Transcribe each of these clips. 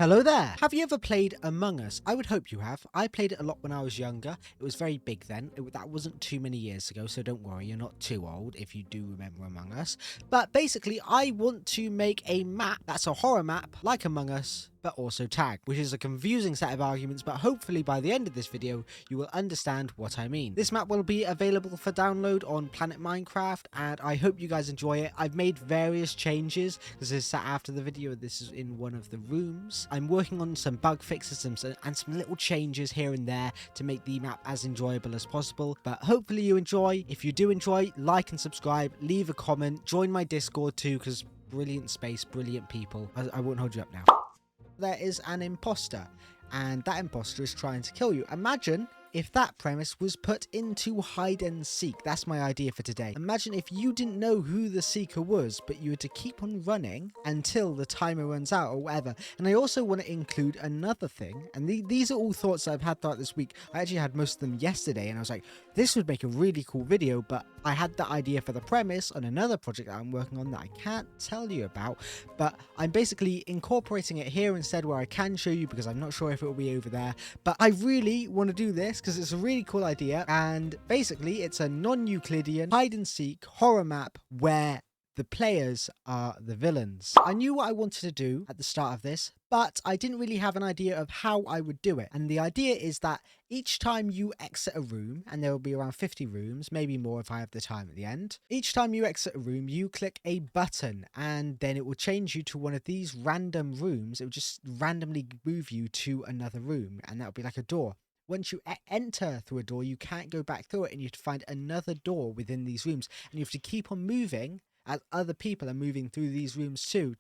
Hello there! Have you ever played Among Us? I would hope you have. I played it a lot when I was younger. It was very big then. That wasn't too many years ago, so don't worry, you're not too old if you do remember Among Us. But basically, I want to make a map that's a horror map, like Among Us, but also tag, which is a confusing set of arguments, but hopefully by the end of this video, you will understand what I mean. This map will be available for download on Planet Minecraft, and I hope you guys enjoy it. I've made various changes, because this is set after the video. This is in one of the rooms. I'm working on some bug fixes and some little changes here and there to make the map as enjoyable as possible, but hopefully you enjoy. If you do enjoy, like and subscribe, leave a comment, join my Discord too, because brilliant space, brilliant people. I won't hold you up now. There is an imposter, and that imposter is trying to kill you. Imagine if that premise was put into hide and seek. That's my idea for today. Imagine if you didn't know who the seeker was, but you had to keep on running until the timer runs out or whatever. And I also want to include another thing, and these are all thoughts that I've had throughout this week. I actually had most of them yesterday, and I was like, this would make a really cool video, but I had the idea for the premise on another project that I'm working on that I can't tell you about, but I'm basically incorporating it here instead where I can show you, because I'm not sure if it will be over there. But I really want to do this because it's a really cool idea, and basically it's a non-Euclidean hide and seek horror map where the players are the villains. I knew what I wanted to do at the start of this, but I didn't really have an idea of how I would do it. And the idea is that each time you exit a room, and there will be around 50 rooms, maybe more if I have the time at the end. Each time you exit a room, you click a button, and then it will change you to one of these random rooms. It will just randomly move you to another room, and that will be like a door. Once you enter through a door, you can't go back through it, and you have to find another door within these rooms, and you have to keep on moving as other people are moving through these rooms too.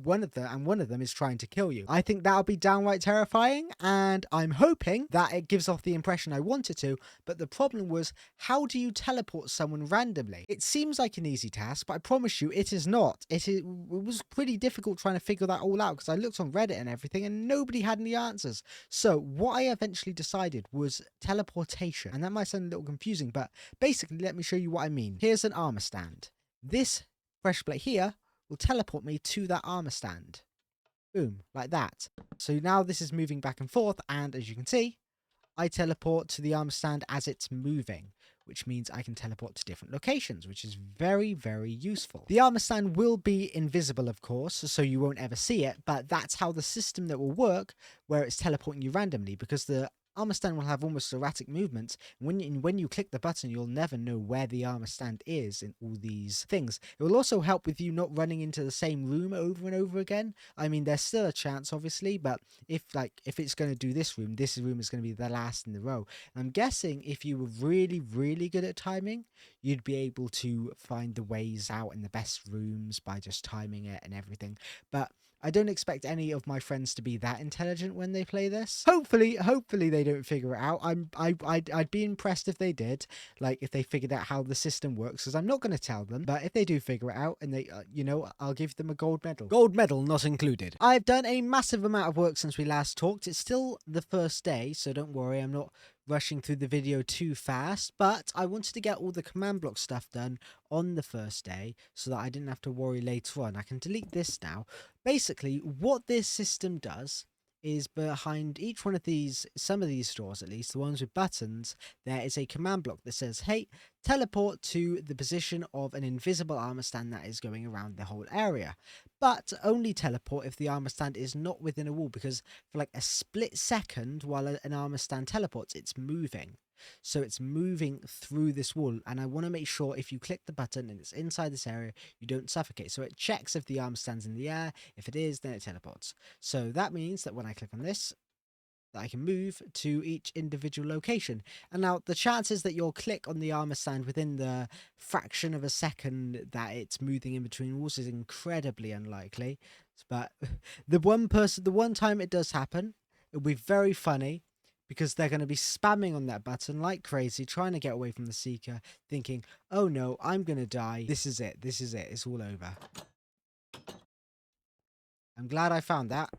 One of them is trying to kill you. I think that'll be downright terrifying, and I'm hoping that it gives off the impression I want it to. But the problem was, how do you teleport someone randomly? It seems like an easy task, but I promise you it is not. It was pretty difficult trying to figure that all out, because I looked on Reddit and everything and nobody had any answers. So what I eventually decided was teleportation, and that might sound a little confusing, but basically let me show you what I mean. Here's an armor stand. This fresh plate here will teleport me to that armor stand. Boom, like that. So now this is moving back and forth, and as you can see, I teleport to the armor stand as it's moving, which means I can teleport to different locations, which is very, very useful. The armor stand will be invisible, of course, so you won't ever see it, but that's how the system that will work, where it's teleporting you randomly, because the armor stand will have almost erratic movements. When you click the button, you'll never know where the armor stand is in all these things. It will also help with you not running into the same room over and over again. I mean, there's still a chance, obviously, but if it's going to do this room is going to be the last in the row. And I'm guessing if you were really, really good at timing, you'd be able to find the ways out in the best rooms by just timing it and everything. But I don't expect any of my friends to be that intelligent when they play this. Hopefully they don't figure it out. I'd be impressed if they did, like if they figured out how the system works, because I'm not going to tell them. But if they do figure it out, and they, I'll give them a gold medal. Gold medal not included. I've done a massive amount of work since we last talked. It's still the first day, so don't worry. I'm not rushing through the video too fast, but I wanted to get all the command block stuff done on the first day so that I didn't have to worry later on. I can delete this now. Basically, what this system does is behind each one of these, some of these doors at least, the ones with buttons, there is a command block that says, hey, teleport to the position of an invisible armor stand that is going around the whole area. But only teleport if the armor stand is not within a wall, because for like a split second while an armor stand teleports, it's moving. So it's moving through this wall, and I want to make sure if you click the button and it's inside this area, you don't suffocate. So it checks if the arm stands in the air. If it is, then it teleports. So that means that when I click on this, that I can move to each individual location. And now the chances that you'll click on the armor stand within the fraction of a second that it's moving in between walls is incredibly unlikely. But the one time it does happen, it'll be very funny, because they're going to be spamming on that button like crazy, trying to get away from the seeker, thinking, oh no, I'm going to die. This is it. It's all over. I'm glad I found that.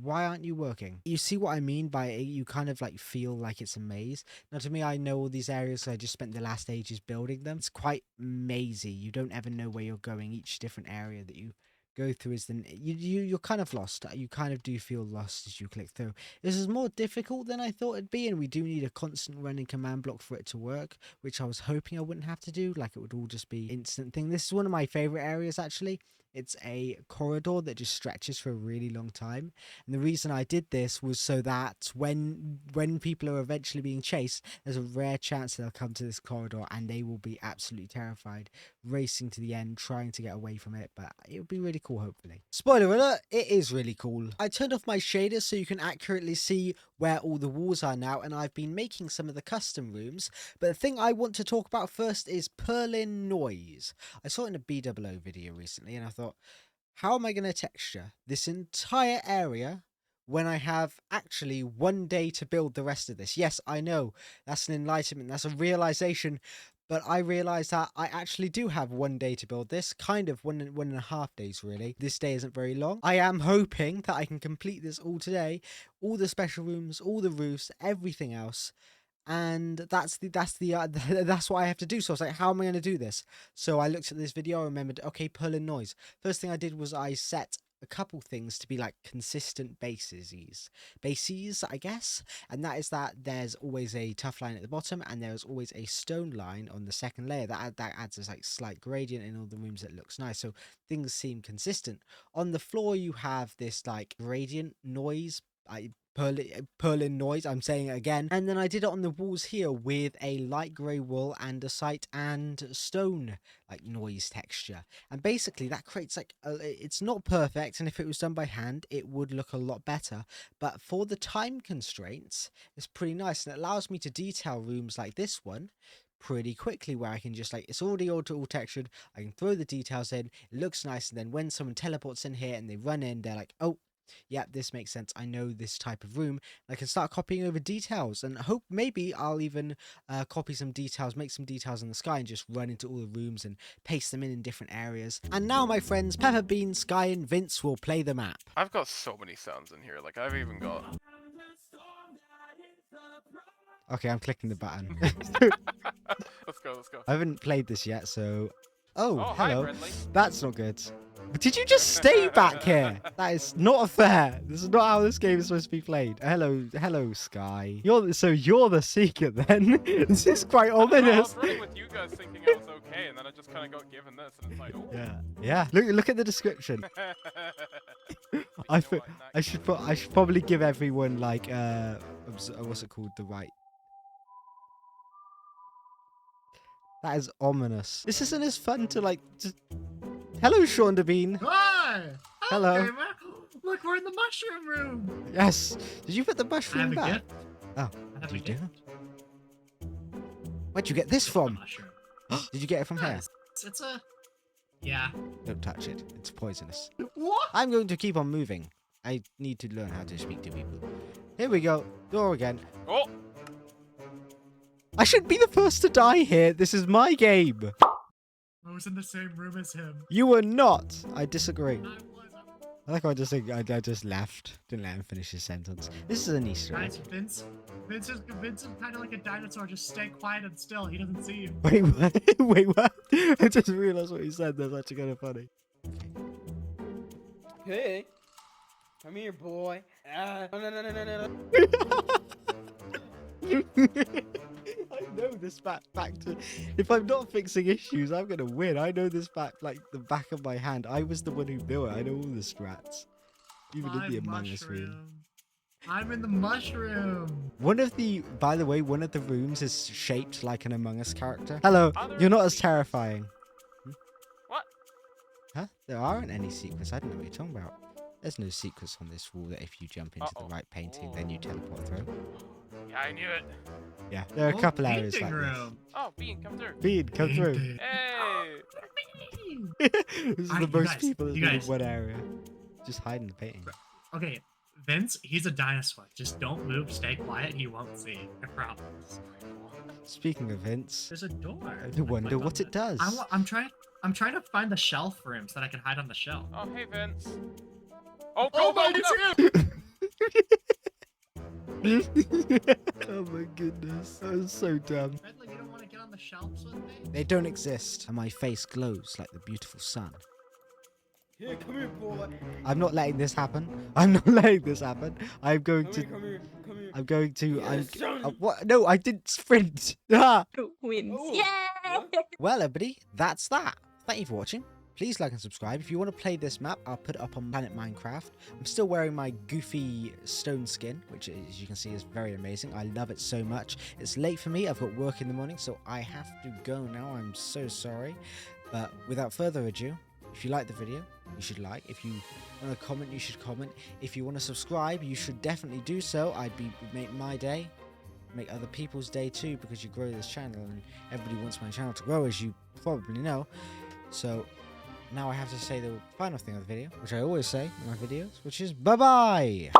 Why aren't you working? You see what I mean by it? You kind of like feel like it's a maze. Now, to me, I know all these areas, so I just spent the last ages building them. It's quite mazy. You don't ever know where you're going, each different area that you go through is then you're kind of lost. You kind of do feel lost as you click through. This is more difficult than I thought it'd be, and we do need a constant running command block for it to work, which I was hoping I wouldn't have to do. Like, it would all just be instant thing. This is one of my favorite areas, actually. It's a corridor that just stretches for a really long time. And the reason I did this was so that when people are eventually being chased, there's a rare chance they'll come to this corridor and they will be absolutely terrified, racing to the end, trying to get away from it. But it would be really cool, hopefully. Spoiler alert, it is really cool. I turned off my shaders so you can accurately see where all the walls are now, and I've been making some of the custom rooms. But the thing I want to talk about first is purling noise. I saw it in a BOO video recently, and I thought, how am I going to texture this entire area when I have actually 1 day to build the rest of this? Yes, I know, that's an enlightenment, that's a realization, but I realized that I actually do have 1 day to build this, kind of one and a half days really. This day isn't very long. I am hoping that I can complete this all today, all the special rooms, all the roofs, everything else. And that's what I have to do. So I was like, how am I going to do this? So I looked at this video, I remembered, okay, purling noise. First thing I did was I set a couple things to be like consistent bases, I guess. And that is that there's always a tough line at the bottom, and there's always a stone line on the second layer. That adds this like slight gradient in all the rooms that looks nice. So things seem consistent. On the floor, you have this like gradient noise, purling noise, I'm saying it again. And then I did it on the walls here with a light grey wool and a site and stone like noise texture, and basically that creates like it's not perfect, and if it was done by hand it would look a lot better, but for the time constraints it's pretty nice, and it allows me to detail rooms like this one pretty quickly, where I can just like, it's already all textured, I can throw the details in, it looks nice, and then when someone teleports in here and they run in, they're like, oh yeah, this makes sense, I know this type of room. I can start copying over details, and hope maybe I'll even copy some details, make some details in the sky, and just run into all the rooms and paste them in different areas. And now, my friends, Pepper Bean, Sky, and Vince will play the map. I've got so many sounds in here, like I've even got... Okay, I'm clicking the button. Let's go. I haven't played this yet, so... Oh, hello. Hi, That's not good. Did you just stay back here? That is not fair. This is not how this game is supposed to be played. Hello, Sky. You're the seeker then. This is quite ominous. I was running with you guys thinking I was okay, and then I just kind of got given this, and it's like, oh. Yeah. Look at the description. I should probably give everyone like what's it called? The right. That is ominous. This isn't as fun to like. Hello, Sean Devine. Hi! Hello. Gamer. Look, we're in the mushroom room. Yes. Did you put the mushroom back? Gift. Oh, I have a gift. Where'd you get this from? Mushroom. Did you get it from here? It's a... Yeah. Don't touch it. It's poisonous. What? I'm going to keep on moving. I need to learn how to speak to people. Here we go. Door again. Oh! I shouldn't be the first to die here. This is my game. I was in the same room as him. You were not. I disagree. I was. I like I just left. Didn't let him finish his sentence. This is an Easter egg. Guys, Vince is kind of like a dinosaur. Just stay quiet and still. He doesn't see you. Wait, what? Wait, what? I just realized what you said. That's actually kind of funny. Hey, come here, boy. No. I know this back to. If I'm not fixing issues, I'm gonna win. I know this back like the back of my hand. I was the one who built it. I know all the strats, even in the Among Us room. I'm in the mushroom. By the way, one of the rooms is shaped like an Among Us character. Hello, you're not as terrifying. What? Huh? There aren't any secrets. I don't know what you're talking about. There's no secrets on this wall that if you jump into the right painting, then you teleport through. Yeah, I knew it. Yeah, there are a couple areas like this. Oh, Bean, come through. Bean, come through. Hey! This is the most people that live in guys. one area. Just hide in the painting. Okay, Vince, he's a dinosaur. Just don't move, stay quiet, he won't see. I promise. Speaking of Vince, There's a door. I wonder what it does. I'm trying to find the shelf room so that I can hide on the shelf. Oh, hey, Vince. Oh, Oh my, go! it's him! Oh my goodness, that was so dumb. Bentley, you don't want to get on the shelves with me? They don't exist, and my face glows like the beautiful sun. Yeah, come here, boy. I'm not letting this happen. I'm not letting this happen. I'm going Come to. here, come here, come here. I'm going to. Yes, son. What? No, I didn't sprint. Ah! Wins. Oh, Yay! what? Well, everybody, that's that. Thank you for watching. Please like and subscribe. If you want to play this map, I'll put it up on Planet Minecraft. I'm still wearing my goofy stone skin, which, as you can see, is very amazing. I love it so much. It's late for me. I've got work in the morning, so I have to go now. I'm so sorry. But without further ado, if you like the video, you should like. If you want to comment, you should comment. If you want to subscribe, you should definitely do so. It'd make my day, make other people's day too, because you grow this channel, and everybody wants my channel to grow, as you probably know. So now I have to say the final thing of the video, which I always say in my videos, which is bye-bye!